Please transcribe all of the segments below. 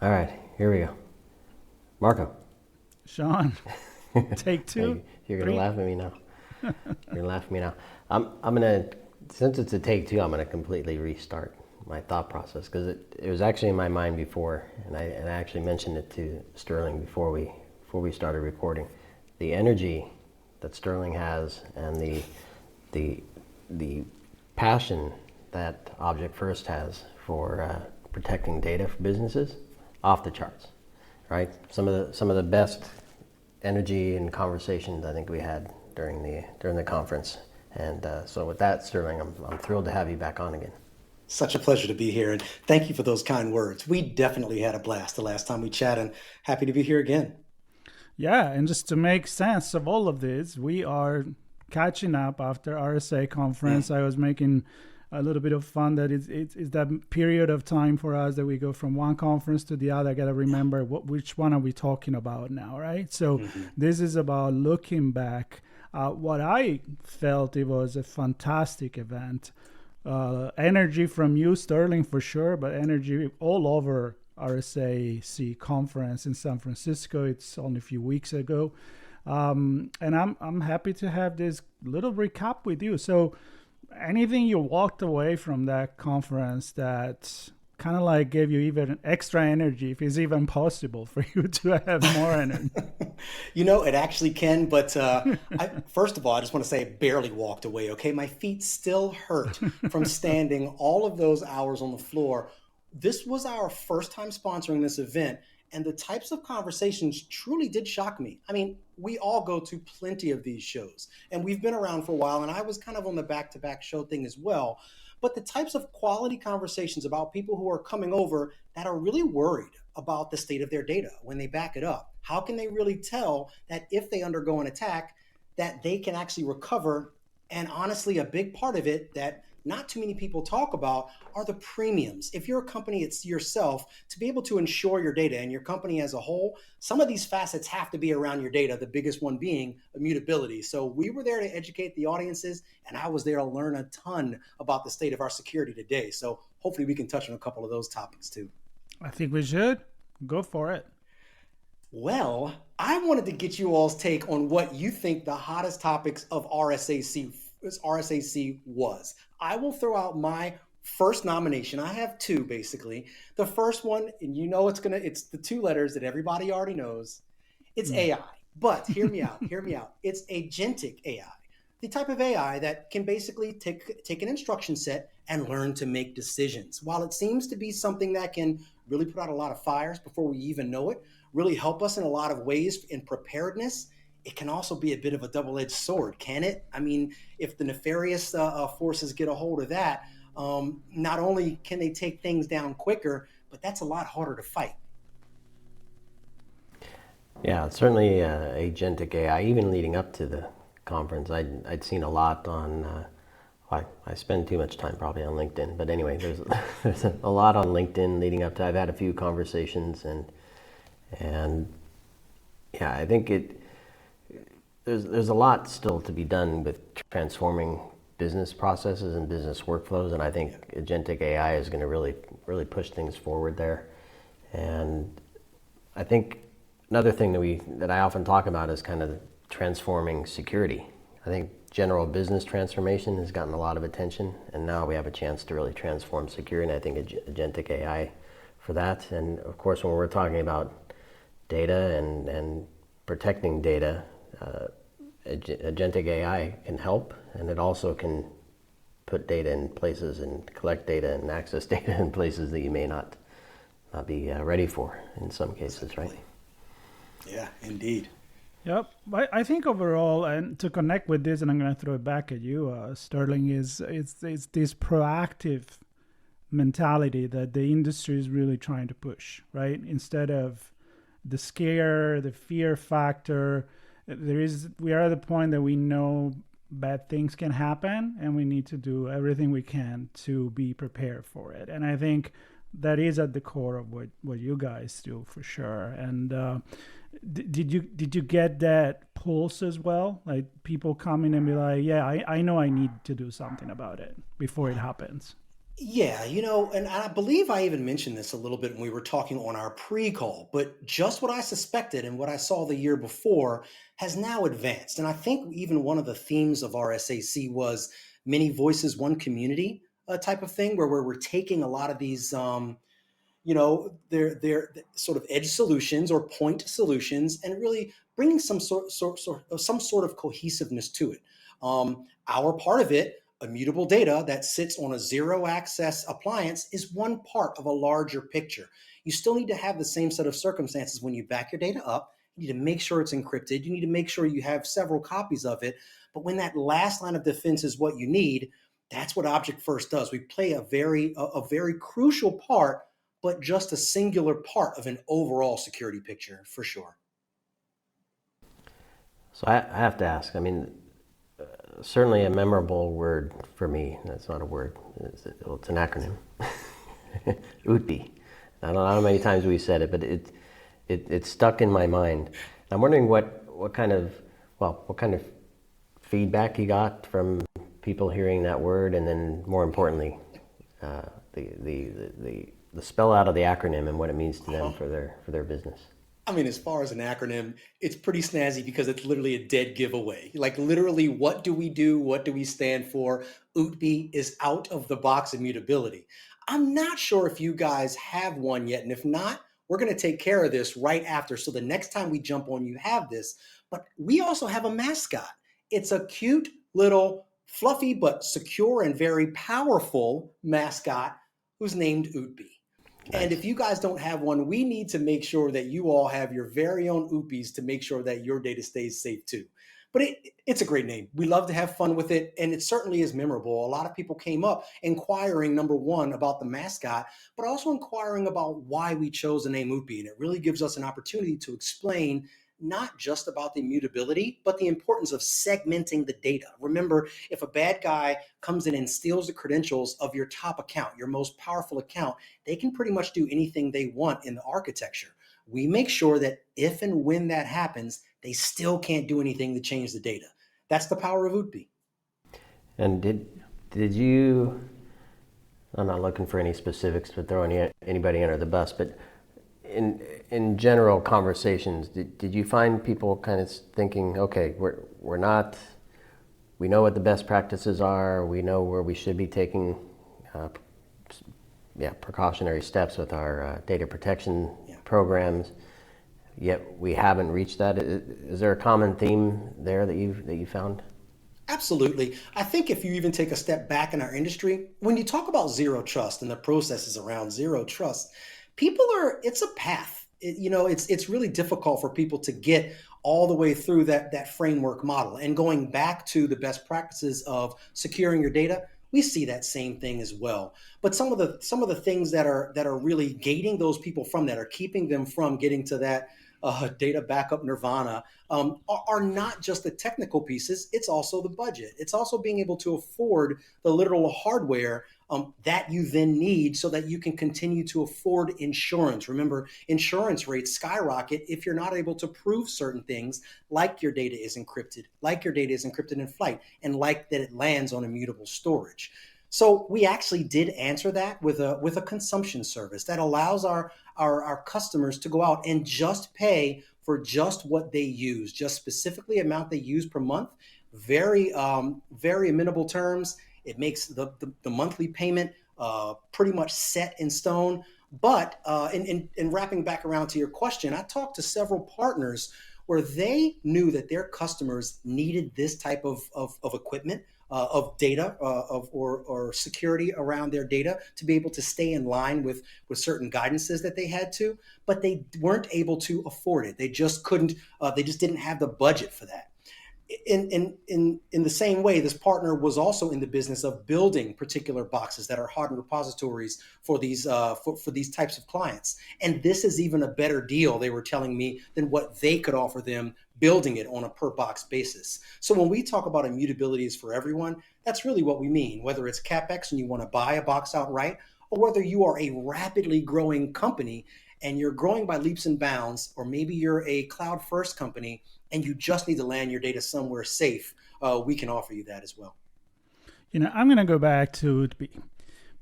All right, here we go. Marco. Sean, take two. You're gonna Three. laugh at me now. You're gonna laugh at me now. I'm gonna, since it's a take two, I'm gonna completely restart my thought process because it was actually in my mind before, and I actually mentioned it to Sterling before we started recording. The energy that Sterling has and the passion that Object First has for protecting data for businesses, off the charts, right? Some of the best energy and conversations I think we had during the conference. And so with that, Sterling, I'm thrilled to have you back on again. Such a pleasure to be here, and thank you for those kind words. We definitely had a blast the last time we chatted, and happy to be here again. Yeah, and just to make sense of all of this, we are catching up after RSA Conference. I was making a little bit of fun that it's that period of time for us that we go from one conference to the other. I got to remember which one are we talking about now, right? So this is about looking back. What I felt it was a fantastic event. Energy from you, Sterling, for sure, but energy all over RSAC Conference in San Francisco. It's only a few weeks ago. And I'm happy to have this little recap with you. So anything you walked away from that conference that kind of like gave you even extra energy, if it's even possible for you to have more energy? It actually can, but first of all, I just want to say I barely walked away, okay? My feet still hurt from standing all of those hours on the floor. This was our first time sponsoring this event, and the types of conversations truly did shock me. I mean, we all go to plenty of these shows, and we've been around for a while, and I was kind of on the back-to-back show thing as well. But the types of quality conversations about people who are coming over that are really worried about the state of their data when they back it up. How can they really tell that if they undergo an attack, that they can actually recover? And honestly, a big part of it that not too many people talk about are the premiums. If you're a company, it's yourself, to be able to insure your data and your company as a whole, some of these facets have to be around your data, the biggest one being immutability. So we were there to educate the audiences, and I was there to learn a ton about the state of our security today. So hopefully we can touch on a couple of those topics too. I think we should. Go for it. Well, I wanted to get you all's take on what you think the hottest topics of RSAC was. I will throw out my first nomination. I have two, basically. The first one, and it's the two letters that everybody already knows. It's AI. But hear me out. It's agentic AI. The type of AI that can basically take an instruction set and learn to make decisions. While it seems to be something that can really put out a lot of fires before we even know it, really help us in a lot of ways in preparedness, it can also be a bit of a double-edged sword, can it? I mean, if the nefarious forces get a hold of that, not only can they take things down quicker, but that's a lot harder to fight. Yeah, certainly agentic AI. Even leading up to the conference, I'd seen a lot on. I spend too much time probably on LinkedIn, but anyway, there's a lot on LinkedIn leading up to. I've had a few conversations, and yeah, I think there's a lot still to be done with transforming business processes and business workflows, and I think agentic AI is going to really push things forward there. And I think another thing that I often talk about is kind of transforming security. I think general business transformation has gotten a lot of attention, and now we have a chance to really transform security, and I think agentic AI for that. And of course, when we're talking about data and protecting data, agentic AI can help, and it also can put data in places and collect data and access data in places that you may not be ready for in some cases, right? Yeah, indeed. Yep. I think overall, and to connect with this, and I'm going to throw it back at you, Sterling, it's this proactive mentality that the industry is really trying to push, right? Instead of the scare, the fear factor, we are at the point that we know bad things can happen, and we need to do everything we can to be prepared for it. And I think that is at the core of what you guys do for sure. And did you get that pulse as well? Like people coming and be like, yeah, I know I need to do something about it before it happens. Yeah, and I believe I even mentioned this a little bit when we were talking on our pre-call, but just what I suspected and what I saw the year before has now advanced. And I think even one of the themes of RSAC was many voices, one community type of thing, where we're taking a lot of these they're sort of edge solutions or point solutions and really bringing some sort of cohesiveness to it. Our part of it, immutable data that sits on a zero access appliance, is one part of a larger picture. You still need to have the same set of circumstances when you back your data up. You need to make sure it's encrypted. You need to make sure you have several copies of it. But when that last line of defense is what you need, that's what Object First does. We play a very crucial part, but just a singular part of an overall security picture for sure. So I have to ask. I mean, certainly a memorable word for me. That's not a word. It's an acronym. UTB. I don't know how many times we said it, but it stuck in my mind. I'm wondering what kind of feedback you got from people hearing that word, and then more importantly, the spell out of the acronym and what it means to them for their business. I mean, as far as an acronym, it's pretty snazzy because it's literally a dead giveaway. Like, literally, what do we do? What do we stand for? UTB is out of the box immutability. I'm not sure if you guys have one yet. And if not, we're going to take care of this right after. So the next time we jump on, you have this. But we also have a mascot. It's a cute little fluffy but secure and very powerful mascot who's named UTB. Nice. And if you guys don't have one, we need to make sure that you all have your very own oopies to make sure that your data stays safe too. But it's a great name. We love to have fun with it, and it certainly is memorable. A lot of people came up inquiring, number one, about the mascot, but also inquiring about why we chose the name Oopie. And it really gives us an opportunity to explain not just about the immutability, but the importance of segmenting the data. Remember, if a bad guy comes in and steals the credentials of your top account, your most powerful account, they can pretty much do anything they want in the architecture. We make sure that if and when that happens, they still can't do anything to change the data. That's the power of UTB. And did you? I'm not looking for any specifics, but throwing anybody under the bus. But in general conversations, did you find people kind of thinking, okay, we're not, we know what the best practices are, we know where we should be taking precautionary steps with our data protection programs, yet we haven't reached that? Is there a common theme there that you found? Absolutely. I think if you even take a step back in our industry, when you talk about zero trust and the processes around zero trust, it's a path. It's really difficult for people to get all the way through that framework model. And going back to the best practices of securing your data, we see that same thing as well. But some of the things that are really gating those people from that, are keeping them from getting to that data backup nirvana, are not just the technical pieces. It's also the budget. It's also being able to afford the literal hardware that you then need so that you can continue to afford insurance. Remember, insurance rates skyrocket if you're not able to prove certain things, like your data is encrypted, in flight, and like that it lands on immutable storage. So we actually did answer that with a consumption service that allows our customers to go out and just pay for just what they use, just specifically amount they use per month. Very amenable terms. It makes the monthly payment pretty much set in stone. But in wrapping back around to your question, I talked to several partners where they knew that their customers needed this type of equipment, of data, or security around their data, to be able to stay in line with certain guidances that they had to, but they weren't able to afford it. They just couldn't. They just didn't have the budget for that. In the same way, this partner was also in the business of building particular boxes that are hardened repositories for these types of clients. And this is even a better deal, they were telling me, than what they could offer them building it on a per box basis. So when we talk about immutability is for everyone, that's really what we mean. Whether it's CapEx and you want to buy a box outright, or whether you are a rapidly growing company and you're growing by leaps and bounds, or maybe you're a cloud first company and you just need to land your data somewhere safe, we can offer you that as well. I'm going to go back to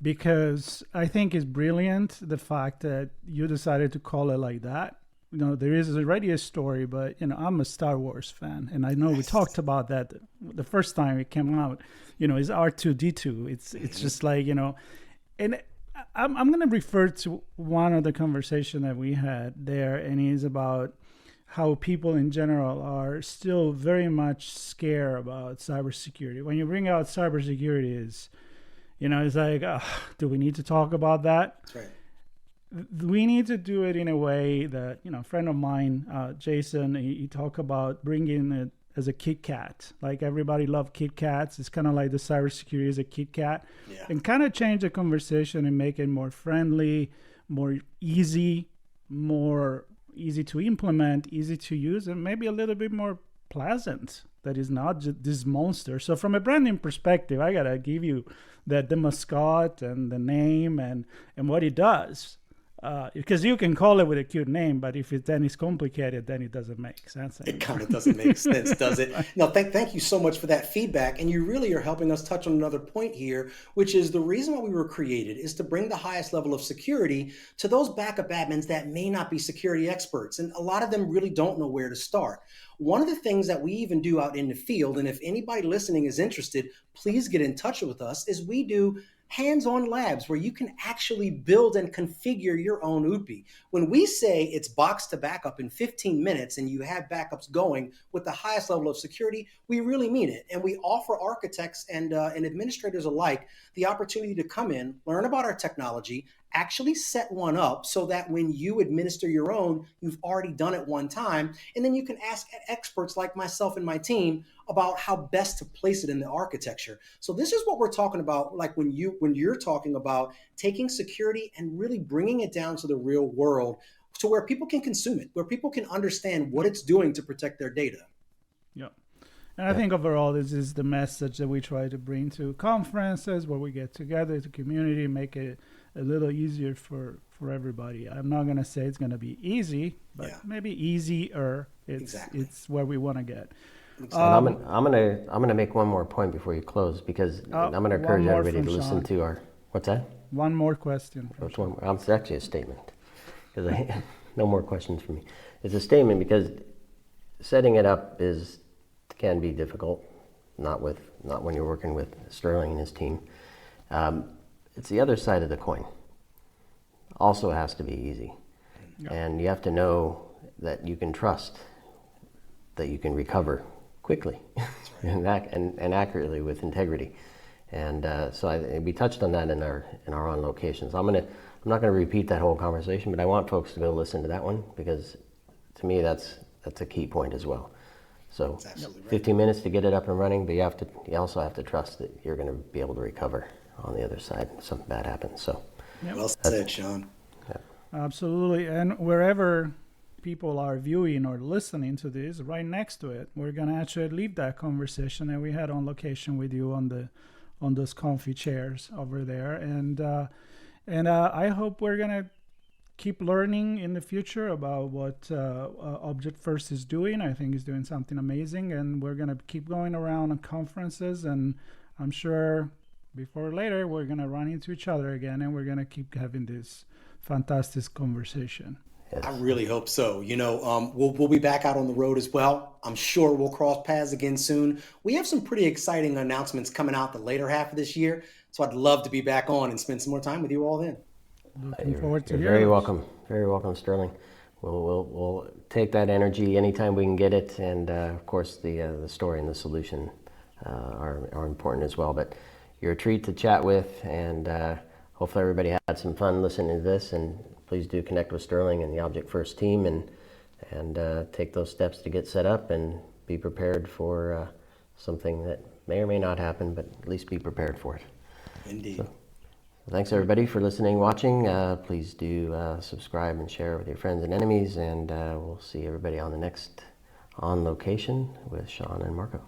because I think it's brilliant the fact that you decided to call it like that. There is already a story, but I'm a Star Wars fan, and I know we talked about that the first time it came out. It's R2D2. It's just like and I'm going to refer to one of the conversation that we had there, and it's about how people in general are still very much scared about cybersecurity. When you bring out cybersecurity, it's like, do we need to talk about that? That's right. We need to do it in a way that, a friend of mine, Jason, he talked about bringing it as a Kit Kat. Like everybody loves Kit Kats. It's kind of like the cybersecurity is a Kit Kat. Yeah. And kind of change the conversation and make it more friendly, more easy to implement, easy to use, and maybe a little bit more pleasant. That is not just this monster. So from a branding perspective, I got to give you the mascot and the name and what it does. Because you can call it with a cute name, but if then it's complicated, then it doesn't make sense anymore. It kind of doesn't make sense, does it? No, thank you so much for that feedback. And you really are helping us touch on another point here, which is the reason why we were created is to bring the highest level of security to those backup admins that may not be security experts. And a lot of them really don't know where to start. One of the things that we even do out in the field, and if anybody listening is interested, please get in touch with us, is we do hands-on labs where you can actually build and configure your own UTP. When we say it's box to backup in 15 minutes and you have backups going with the highest level of security, we really mean it. And we offer architects and administrators alike the opportunity to come in, learn about our technology, actually set one up so that when you administer your own, you've already done it one time. And then you can ask experts like myself and my team about how best to place it in the architecture. So this is what we're talking about, like when you're talking about taking security and really bringing it down to the real world to where people can consume it, where people can understand what it's doing to protect their data. Yeah. And I think overall, this is the message that we try to bring to conferences where we get together, the community, make it a little easier for everybody. I'm not going to say it's going to be easy, but maybe easier. It's where we want to get. And I'm gonna make one more point before you close, because I'm gonna encourage everybody to listen to our. What's that? One more question. It's actually a statement, because no more questions for me. It's a statement because setting it up can be difficult, not when you're working with Sterling and his team. It's the other side of the coin. Also has to be easy, and you have to know that you can trust that you can recover quickly and accurately with integrity. And so we touched on that in our on locations. I'm not gonna repeat that whole conversation, but I want folks to go listen to that one, because to me that's a key point as well. So 15 minutes to get it up and running, but you also have to trust that you're gonna be able to recover on the other side if something bad happens. So well said, Sean. Absolutely. And wherever people are viewing or listening to this, right next to it, we're going to actually leave that conversation that we had on location with you on those comfy chairs over there. And I hope we're going to keep learning in the future about what Object First is doing. I think it's doing something amazing, and we're going to keep going around on conferences, and I'm sure before or later we're going to run into each other again, and we're going to keep having this fantastic conversation. Yes. I really hope so. We'll be back out on the road as well. I'm sure we'll cross paths again soon. We have some pretty exciting announcements coming out the later half of this year, so I'd love to be back on and spend some more time with you all then. Looking forward to You're very welcome, Sterling. We'll take that energy anytime we can get it, and of course the story and the solution are important as well. But you're a treat to chat with, and hopefully everybody had some fun listening to this. And please do connect with Sterling and the Object First team, and take those steps to get set up and be prepared for something that may or may not happen, but at least be prepared for it. Indeed. So, thanks everybody for listening, watching. Please do subscribe and share with your friends and enemies, and we'll see everybody on the next On Location with Sean and Marco.